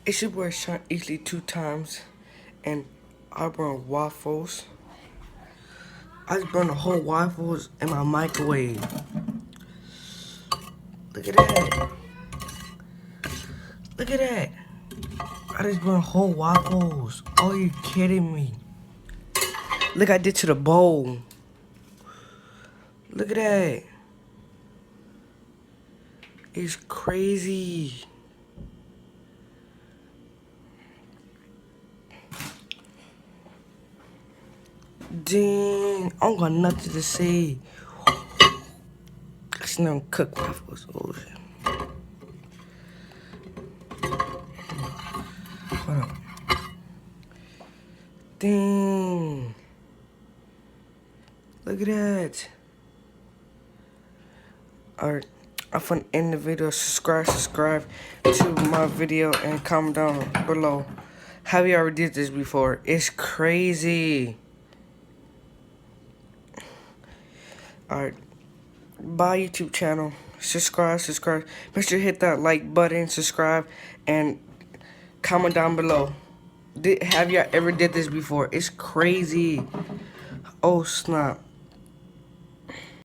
It's your boy Sean Easley 2 times, and I burn waffles. I just burned the whole waffles in my microwave. Look at that. Look at that. I just burned whole waffles. Are you kidding me? Look, I did to the bowl. Look at that. It's crazy. Dang, I don't got nothing to say. I should never cook waffles. Oh shit. Hold on. Dang. Look at that. Alright, I'm finna end the video. Subscribe to my video and comment down below. Have you ever did this before? It's crazy. Alright, bye YouTube channel. Subscribe. Make sure to hit that like button, subscribe, and comment down below. Have you ever did this before? It's crazy. Oh snap.